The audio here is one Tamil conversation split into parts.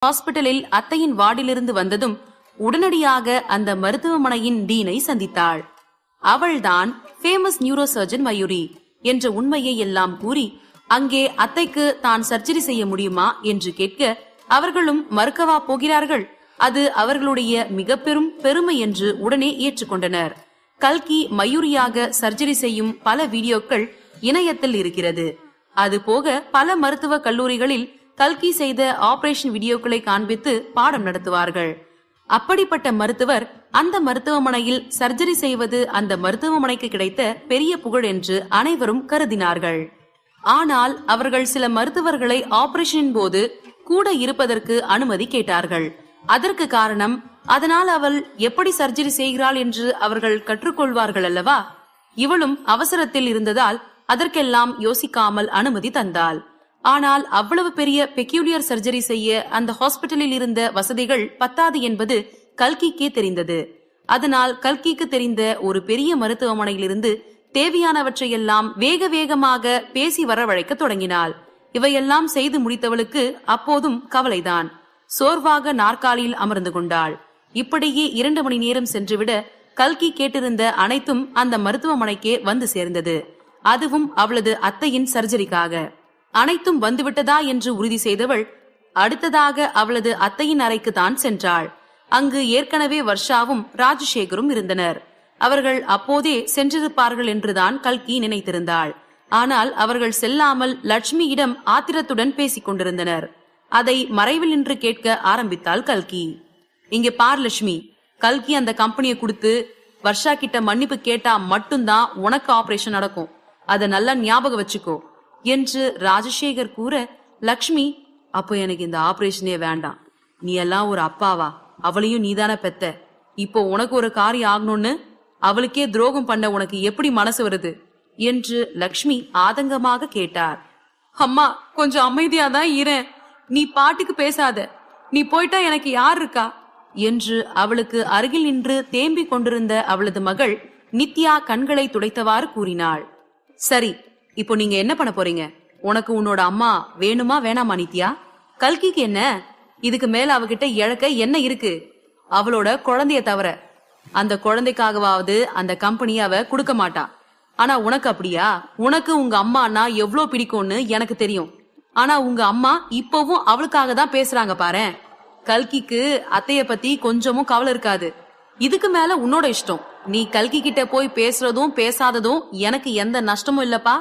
ஹாஸ்பிட்டலில் அத்தையின் வார்டிலிருந்து வந்ததும் உடனடியாக அந்த மருத்துவமனையின் டீனை சந்தித்தாள். அவள்தான் ஃபேமஸ் நியூரோ சர்ஜன் மயூரி என்ற உண்மையை எல்லாம் கூறி அங்கே அத்தைக்கு தான் சர்ஜரி செய்ய முடியுமா என்று கேட்க அவர்களும் மறுக்கவா போகிறார்கள்? அது அவர்களுடைய மிக பெரும் பெருமை என்று உடனே ஏற்றுக்கொண்டனர். கல்கி மயூரியாக சர்ஜரி செய்யும் பல வீடியோக்கள் இணையத்தில் இருக்கிறது. அது போக பல மருத்துவ கல்லூரிகளில் கல்கி செய்த ஆபரேஷன் வீடியோக்களை காண்பித்து பாடம் நடத்துவார்கள். அப்படிப்பட்ட மருத்துவர் அந்த மருத்துவமனையில் சர்ஜரி செய்வது அந்த மருத்துவமனைக்கு கிடைத்த பெரிய புகழ் என்று அனைவரும் கருதினார்கள். ஆனால் அவர்கள் சில மருத்துவர்களை ஆபரேஷனின் போது கூட இருப்பதற்கு அனுமதி கேட்டார்கள். அதற்கு காரணம், அதனால் அவள் எப்படி சர்ஜரி செய்கிறாள் என்று அவர்கள் கற்றுக்கொள்வார்கள் அல்லவா. இவளும் அவசரத்தில் இருந்ததால் அதற்கெல்லாம் யோசிக்காமல் அனுமதி தந்தாள். ஆனால் அவ்வளவு பெரிய பெக்யூலியர் சர்ஜரி செய்ய அந்த ஹாஸ்பிட்டலில் இருந்த வசதிகள் பத்தாது என்பது கல்கிக்கே தெரிந்தது. அதனால் கல்கிக்கு தெரிந்த ஒரு பெரிய மருத்துவமனையிலிருந்து தேவையானவற்றையெல்லாம் வேக வேகமாக பேசி வரவழைக்க தொடங்கினாள். இவையெல்லாம் செய்து முடித்தவளுக்கு அப்போதும் கவலைதான். சோர்வாக நாற்காலியில் அமர்ந்து கொண்டாள். இப்படியே 2 மணி நேரம் சென்றுவிட கல்கி கேட்டிருந்த அனைத்தும் அந்த மருத்துவமனைக்கே வந்து சேர்ந்தது. அதுவும் அவளது அத்தையின் சர்ஜரிக்காக. அனைத்தும் வந்துவிட்டதா என்று உறுதி செய்தவள் அடுத்ததாக அவளது அத்தையின் அறைக்கு தான் சென்றாள். அங்கு ஏற்கனவே வர்ஷாவும் ராஜசேகரும் இருந்தனர். அவர்கள் அப்போதே சென்றிருப்பார்கள் என்றுதான் கல்கி நினைத்திருந்தாள். ஆனால் அவர்கள் செல்லாமல் லட்சுமியிடம் ஆத்திரத்துடன் பேசிக் கொண்டிருந்தனர். அதை மறைவில் நின்று கேட்க ஆரம்பித்தாள் கல்கி. இங்க பார் லட்சுமி, கல்கி அந்த கம்பெனியை கொடுத்து வர்ஷா கிட்ட மன்னிப்பு கேட்டா மட்டும்தான் உனக்கு ஆபரேஷன் நடக்கும், அதை நல்லா ஞாபகம் வச்சுக்கோ என்று ராஜசேகர் கூற, லட்சுமி, அப்போ எனக்கு இந்த ஆபரேஷனே வேண்டாம். நீ எல்லாம் ஒரு அப்பாவா? அவளையும் நீதான பெத்த. இப்போ உனக்கு ஒரு காரியம் ஆகணும்னு அவளுக்கே துரோகம் பண்ண உனக்கு எப்படி மனசு வருது என்று லக்ஷ்மி ஆதங்கமாக கேட்டார். அம்மா, கொஞ்சம் அமைதியாதான் இரேன். நீ பாட்டுக்கு பேசாத. நீ போயிட்டா எனக்கு யார் இருக்கா என்று அவளுக்கு அருகில் நின்று தேம்பிக் கொண்டிருந்த அவளது மகள் நித்யா கண்களை துடைத்தவாறு கூறினாள். சரி, இப்போ நீங்க என்ன பண்ண போறீங்க? உனக்கு உன்னோட அம்மா வேணுமா வேணாமா நித்யா? கல்கிக்கு என்ன? இதுக்கு மேல அவகிட்ட இழக்க என்ன இருக்கு? அவளோட குழந்தைய தவிர. அந்த குழந்தைக்காகவாவது அந்த கம்பெனியை அவ கொடுக்க மாட்டா. ஆனா உனக்கு அப்படியா? உனக்கு உங்க அம்மானா எவ்வளவு பிடிக்கும்னு எனக்கு தெரியும். ஆனா உங்க அம்மா இப்பவும் அவளுக்காக தான் பேசுறாங்க பாரேன். கல்கிக்கு அத்தைய பத்தி கொஞ்சமும் கவலை இருக்காது. இதுக்கு மேல உன்னோட இஷ்டம். நீ கல்கி கிட்ட போய் பேசுறதும் பேசாததும் எனக்கு எந்த நஷ்டமும் இல்லப்பா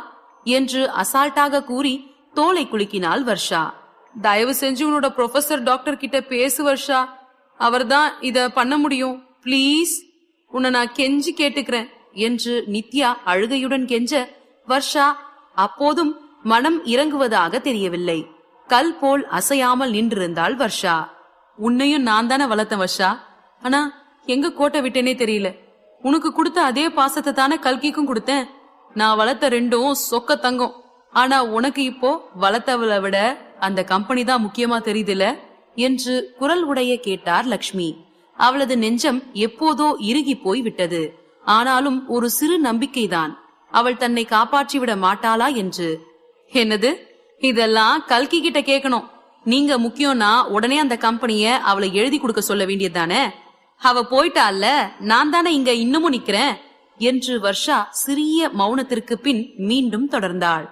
என்று அசால்ட்டாக கூறி தோலை குலுக்கினாள் வர்ஷா. தயவு செஞ்சு உன்னோட ப்ரொஃபசர் டாக்டர் கிட்ட பேசு வர்ஷா. அவர்தான் இத பண்ண முடியும். பிளீஸ், உன்னை நான் கெஞ்சி கேட்டுக்கிறேன் என்று நித்யா அழுகையுடன் கெஞ்ச, வர்ஷா அப்போதும் மனம் இறங்குவதாக தெரியவில்லை. கல் போல் அசையாமல் நின்றிருந்தாள் வர்ஷா. உன்னையும் நான் தானே வளர்த்தேன் வர்ஷா. ஆனா எங்க கோட்டை விட்டேனே தெரியல. உனக்கு கொடுத்த அதே பாசத்தை தானே கல்கிக்கும் கொடுத்தேன். நான் வளர்த்த ரெண்டும் சொக்க தங்கம். ஆனா உனக்கு இப்போ வளர்த்தவளை விட அந்த கம்பெனி தான் முக்கியமா தெரியுதுல என்று குரல் உடைய கேட்டார் லக்ஷ்மி. அவளது நெஞ்சம் எப்போதோ இறுகி போய் விட்டது. ஆனாலும் ஒரு சிறு நம்பிக்கைதான், அவள் தன்னை காப்பாற்றிவிட மாட்டாளா என்று. என்னது? இதெல்லாம் கல்கி கிட்ட கேட்கணும். நீங்க முக்கியம்னா உடனே அந்த கம்பெனிய அவளை எழுதி கொடுக்க சொல்ல வேண்டியதுதானே. அவ போயிட்டால, நான் தானே இங்க இன்னமும் நிக்கிறேன் என்று வர்ஷா சிறிய மௌனத்திற்கு பின் மீண்டும் தொடர்ந்தாள்.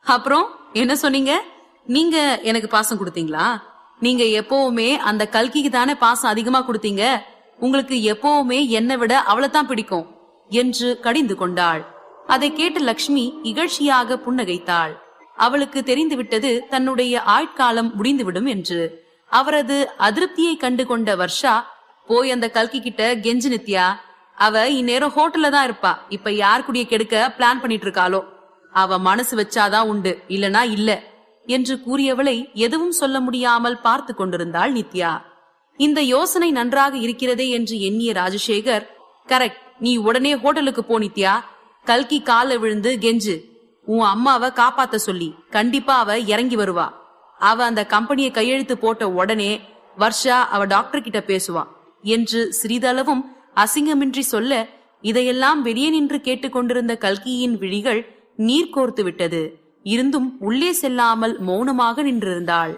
அப்புறம் என்ன சொன்னீங்க? நீங்க எனக்கு பாசம் கொடுத்தீங்களா? நீங்க எப்பவுமே அந்த கல்கிக்கு தானே பாசம் அதிகமா கொடுத்தீங்க. உங்களுக்கு எப்பவுமே என்னை விட அவளைத்தான் பிடிக்கும் என்று கடிந்து கொண்டாள். அதை கேட்ட லக்ஷ்மி இகழ்ச்சியாக புன்னகைத்தாள். அவளுக்கு தெரிந்துவிட்டது தன்னுடைய ஆட்காலம் முடிந்துவிடும் என்று. அவரது அதிருப்தியை கண்டு கொண்ட வர்ஷா, போய் அந்த கல்கி கிட்ட கெஞ்சு நித்யா. அவ இந்நேரம் ஹோட்டல்ல தான் இருப்பா. இப்ப யார் கூடிய கெடுக்க பிளான் பண்ணிட்டு இருக்காளோ. அவ மனசு வச்சாதான் உண்டு, இல்லனா இல்ல என்று கூறியவளை எதுவும் சொல்ல முடியாமல் பார்த்து கொண்டிருந்தாள் நித்யா. இந்த யோசனை நன்றாக இருக்கிறதே என்று எண்ணிய ராஜசேகர், கரெக்ட், நீ உடனே ஹோட்டலுக்கு போ நித்யா. கல்கி கால விழுந்து கெஞ்சு. உன் அம்மாவை காப்பாத்த சொல்லி கண்டிப்பா அவ இறங்கி வருவா. அவ அந்த கம்பெனியை கையெழுத்து போட்ட உடனே வர்ஷா அவ டாக்டர் கிட்ட பேசுவா என்று சிறிதளவும் அசிங்கமின்றி சொல்ல, இதையெல்லாம் வெளியே நின்று கேட்டுக்கொண்டிருந்த கல்கியின் விழிகள் நீர் கோர்த்து விட்டது. இருந்தும் உள்ளே செல்லாமல் மௌனமாக நின்றிருந்தாள்.